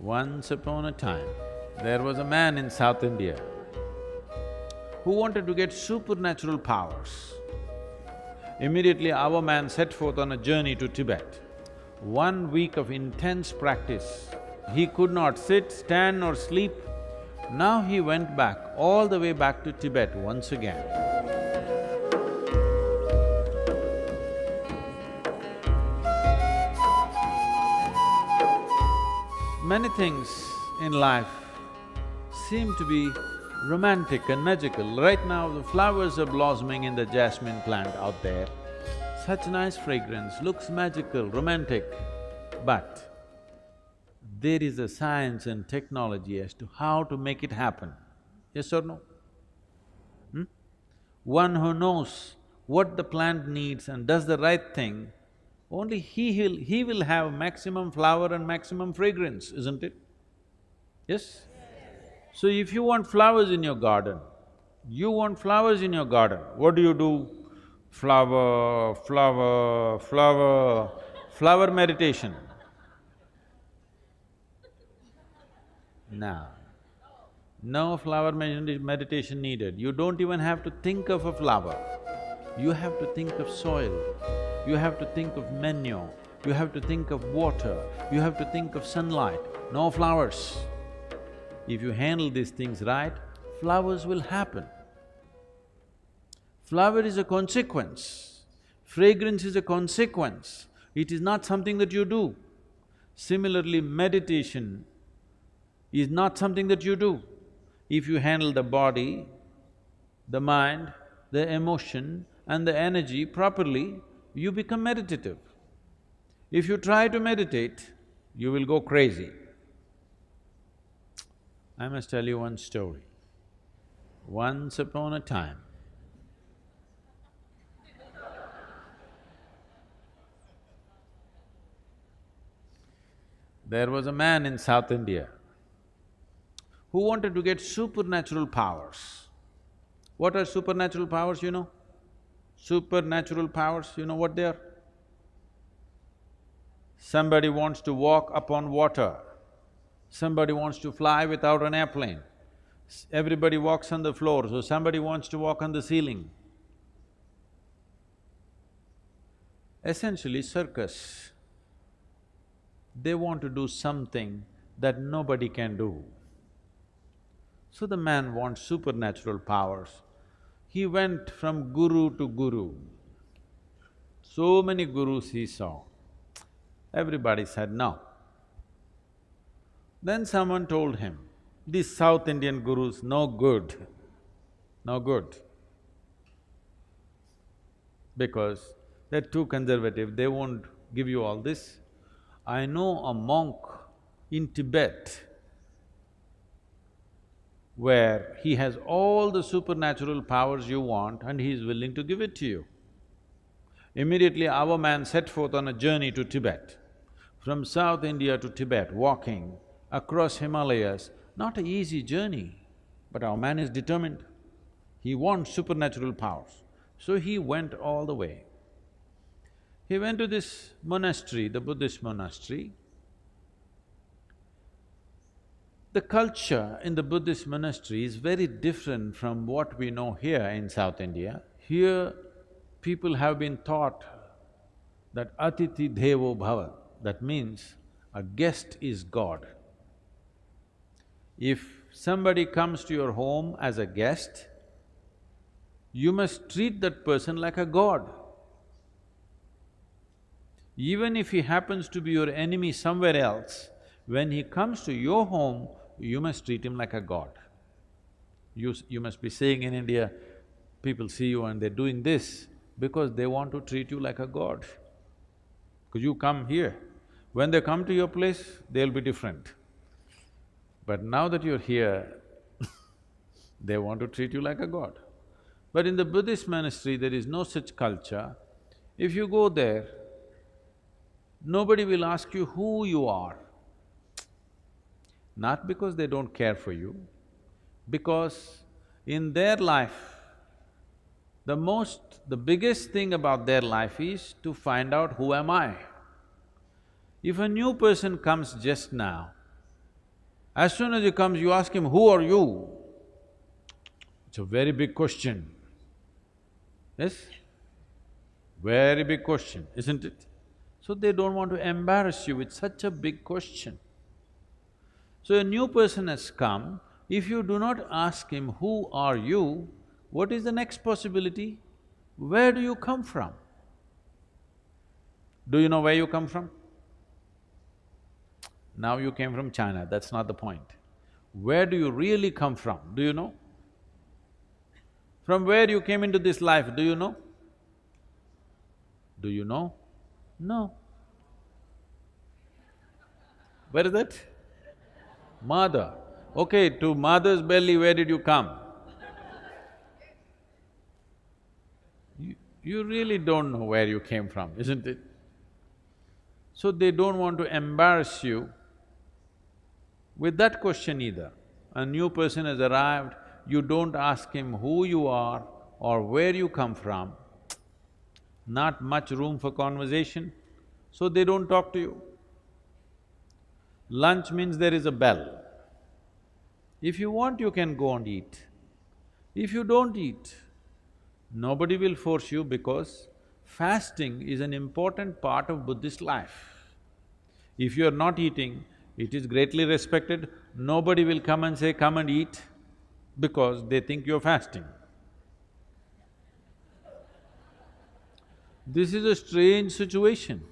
Once upon a time, there was a man in South India who wanted to get supernatural powers. Immediately our man set forth on a journey to Tibet. 1 week of intense practice. He could not sit, stand or sleep. Now he went back, all the way back to Tibet once again. Many things in life seem to be romantic and magical. Right now, the flowers are blossoming in the jasmine plant out there. Such nice fragrance, looks magical, romantic. But there is a science and technology as to how to make it happen. Yes or no? One who knows what the plant needs and does the right thing, only he will have maximum flower and maximum fragrance, isn't it? Yes? So if you want flowers in your garden, what do? Flower, flower, flower, flower meditation. No flower meditation needed. You don't even have to think of a flower. You have to think of soil, you have to think of manure, you have to think of water, you have to think of sunlight, no flowers. If you handle these things right, flowers will happen. Flower is a consequence, fragrance is a consequence, it is not something that you do. Similarly, meditation is not something that you do. If you handle the body, the mind, the emotion and the energy properly, you become meditative. If you try to meditate, you will go crazy. I must tell you one story. Once upon a time, there was a man in South India who wanted to get supernatural powers. What are supernatural powers, you know? Supernatural powers, you know what they are? Somebody wants to walk upon water, somebody wants to fly without an airplane, everybody walks on the floor, so somebody wants to walk on the ceiling. Essentially, circus, they want to do something that nobody can do. So the man wants supernatural powers. He went from guru to guru. So many gurus he saw. Everybody said no. Then someone told him, these South Indian gurus, no good, no good. Because they're too conservative, they won't give you all this. I know a monk in Tibet where he has all the supernatural powers you want and he is willing to give it to you. Immediately our man set forth on a journey to Tibet. From South India to Tibet, walking across Himalayas, not an easy journey, but our man is determined. He wants supernatural powers, so he went all the way. He went to this monastery, the Buddhist monastery. The culture in the Buddhist monastery is very different from what we know here in South India. Here, people have been taught that Atiti Devo Bhava, that means a guest is God. If somebody comes to your home as a guest, you must treat that person like a god. Even if he happens to be your enemy somewhere else, when he comes to your home, you must treat him like a god. You must be saying in India, people see you and they're doing this because they want to treat you like a god. Because you come here, when they come to your place, they'll be different. But now that you're here, they want to treat you like a god. But in the Buddhist monastery, there is no such culture. If you go there, nobody will ask you who you are. Not because they don't care for you, because in their life, the biggest thing about their life is to find out who am I. If a new person comes just now, As soon as he comes, you ask him, who are you? It's a very big question. Yes? Very big question, isn't it? So they don't want to embarrass you with such a big question. So a new person has come, if you do not ask him, who are you, what is the next possibility? Where do you come from? Do you know where you come from? Now you came from China, that's not the point. Where do you really come from, do you know? From where you came into this life, do you know? Do you know? No. Where is that? Mother. Okay, to mother's belly, where did you come? You really don't know where you came from, isn't it? So they don't want to embarrass you with that question either. A new person has arrived, you don't ask him who you are or where you come from, not much room for conversation, so they don't talk to you. Lunch means there is a bell. If you want, you can go and eat. If you don't eat, nobody will force you because fasting is an important part of Buddhist life. If you are not eating, it is greatly respected, nobody will come and say, come and eat, because they think you're fasting. This is a strange situation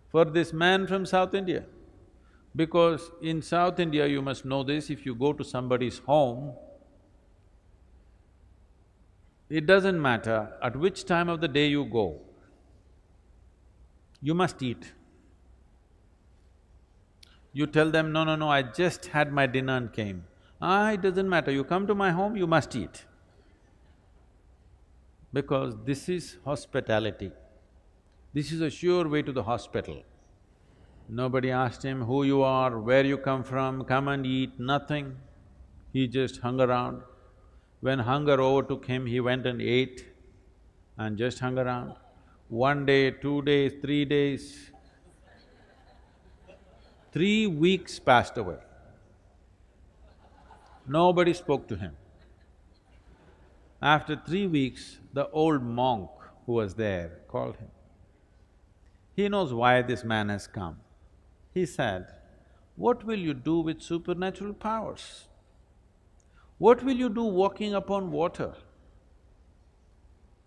for this man from South India. Because in South India, you must know this, if you go to somebody's home, it doesn't matter at which time of the day you go, you must eat. You tell them, no, no, no, I just had my dinner and came. It doesn't matter, you come to my home, you must eat. Because this is hospitality. This is a sure way to the hospital. Nobody asked him who you are, where you come from, come and eat, nothing. He just hung around. When hunger overtook him, he went and ate and just hung around. 1 day, 2 days, 3 days, 3 weeks passed away. Nobody spoke to him. After 3 weeks, the old monk who was there called him. He knows why this man has come. He said, what will you do with supernatural powers? What will you do walking upon water?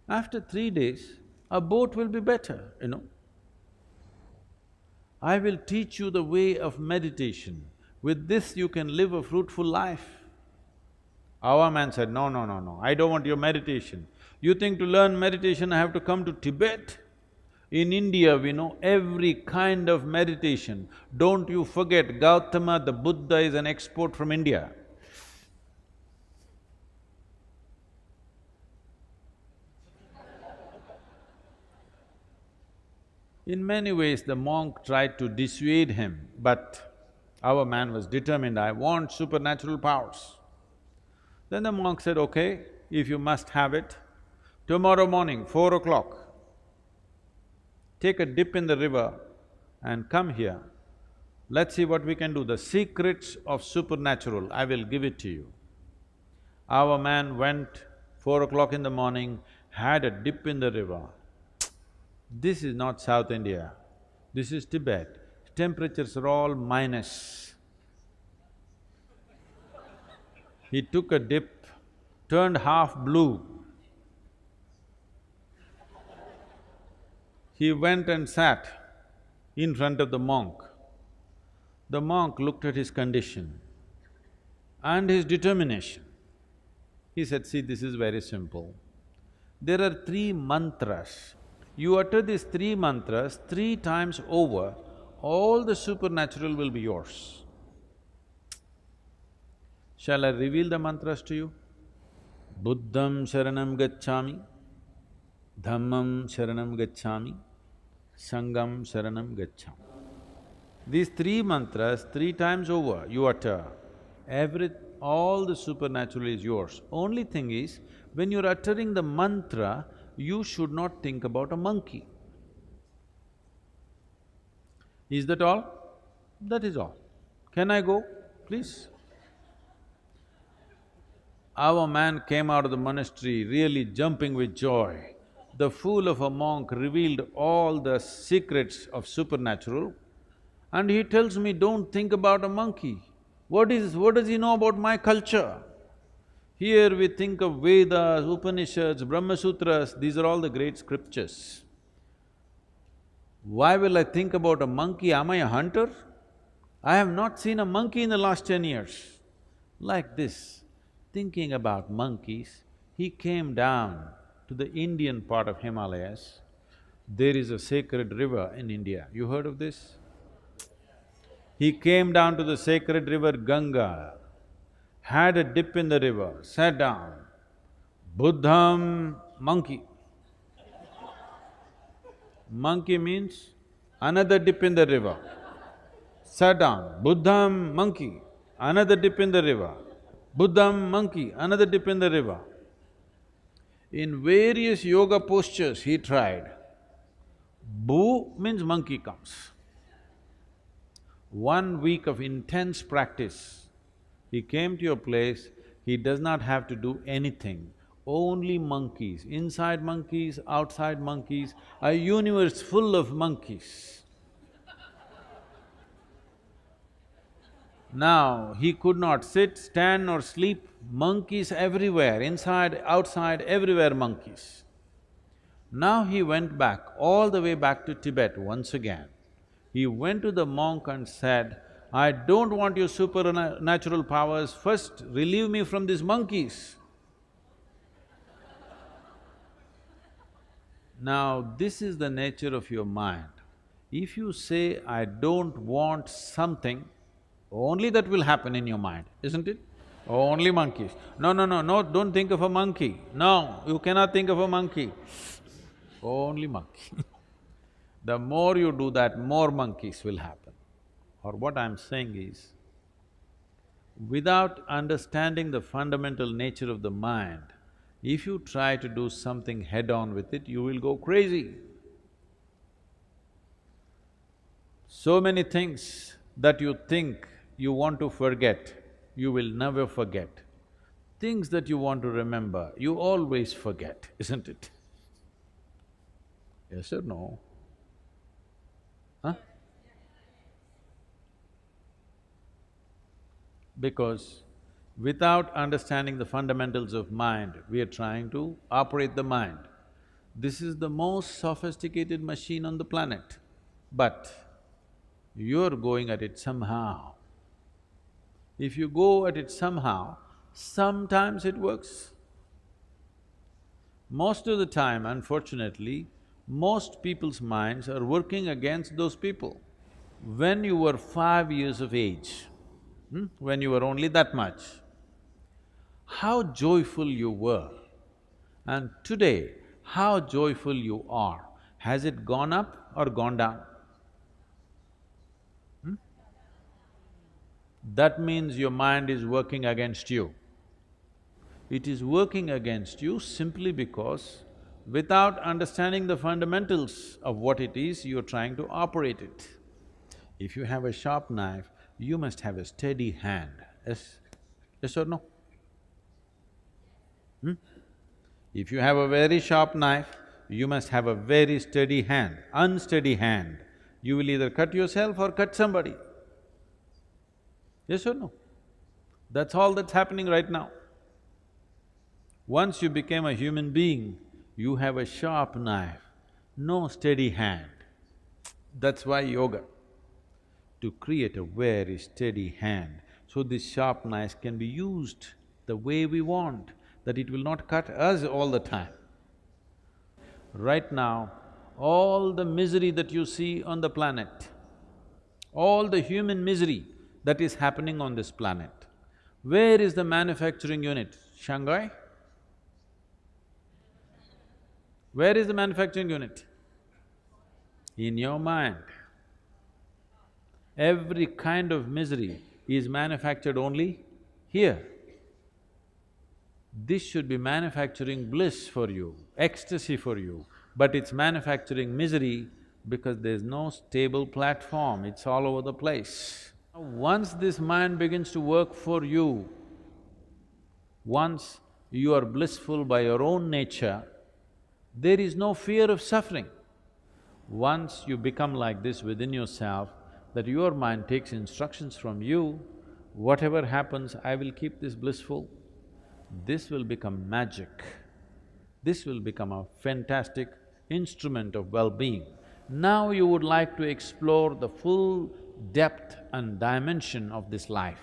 After 3 days, a boat will be better, you know. I will teach you the way of meditation. With this you can live a fruitful life. Our man said, no, no, no, no, I don't want your meditation. You think to learn meditation I have to come to Tibet? In India, we know every kind of meditation. Don't you forget, Gautama, the Buddha is an export from India. In many ways, the monk tried to dissuade him, but our man was determined, I want supernatural powers. Then the monk said, okay, if you must have it, tomorrow morning, 4 o'clock, take a dip in the river and come here. Let's see what we can do. The secrets of supernatural, I will give it to you. Our man went 4 o'clock in the morning, had a dip in the river. This is not South India, this is Tibet. Temperatures are all minus. He took a dip, turned half blue. He went and sat in front of the monk. The monk looked at his condition and his determination. He said, see, this is very simple. There are 3 mantras. You utter these 3 mantras 3 times over, all the supernatural will be yours. Shall I reveal the mantras to you? Buddham sharanam gacchami, Dhammam sharanam gacchami, Sangham sharanam gacchami. These 3 mantras 3 times over you utter, all the supernatural is yours. Only thing is, when you're uttering the mantra, you should not think about a monkey. Is that all? That is all. Can I go, please? Our man came out of the monastery really jumping with joy. The fool of a monk revealed all the secrets of supernatural, and he tells me, don't think about a monkey. What does he know about my culture? Here we think of Vedas, Upanishads, Brahma Sutras, these are all the great scriptures. Why will I think about a monkey? Am I a hunter? I have not seen a monkey in the last 10 years. Like this, thinking about monkeys, he came down to the Indian part of Himalayas. There is a sacred river in India, you heard of this? He came down to the sacred river Ganga, had a dip in the river, sat down. Buddham, monkey. Monkey means another dip in the river. Sat down, Buddham, monkey, another dip in the river. Buddham, monkey, another dip in the river. In various yoga postures he tried. Bu means monkey comes. 1 week of intense practice, he came to your place, he does not have to do anything. Only monkeys, inside monkeys, outside monkeys, a universe full of monkeys. Now, he could not sit, stand or sleep, monkeys everywhere, inside, outside, everywhere monkeys. Now he went back, all the way back to Tibet once again. He went to the monk and said, I don't want your supernatural powers, first relieve me from these monkeys. Now, this is the nature of your mind. If you say, I don't want something, only that will happen in your mind, isn't it? Only monkeys. No, don't think of a monkey. No, you cannot think of a monkey. Only monkey. The more you do that, more monkeys will happen. Or what I'm saying is, without understanding the fundamental nature of the mind, if you try to do something head-on with it, you will go crazy. So many things that you think you want to forget, you will never forget. Things that you want to remember, you always forget, isn't it? Yes or no? Huh? Because without understanding the fundamentals of mind, we are trying to operate the mind. This is the most sophisticated machine on the planet, but you're going at it somehow. If you go at it somehow, sometimes it works. Most of the time, unfortunately, most people's minds are working against those people. When you were 5 years of age, when you were only that much, how joyful you were, and today, how joyful you are. Has it gone up or gone down? That means your mind is working against you. It is working against you simply because without understanding the fundamentals of what it is, you're trying to operate it. If you have a sharp knife, you must have a steady hand, yes? Yes or no? If you have a very sharp knife, you must have a very steady hand. Unsteady hand, you will either cut yourself or cut somebody. Yes or no? That's all that's happening right now. Once you became a human being, you have a sharp knife, no steady hand. That's why yoga, to create a very steady hand, so this sharp knife can be used the way we want, that it will not cut us all the time. Right now, all the misery that you see on the planet, all the human misery that is happening on this planet, where is the manufacturing unit? Shanghai? Where is the manufacturing unit? In your mind. Every kind of misery is manufactured only here. This should be manufacturing bliss for you, ecstasy for you, but it's manufacturing misery because there's no stable platform, it's all over the place. Once this mind begins to work for you, Once you are blissful by your own nature, there is no fear of suffering. Once you become like this within yourself, that your mind takes instructions from you, whatever happens, I will keep this blissful, this will become magic. This will become a fantastic instrument of well-being. Now you would like to explore the full depth and dimension of this life.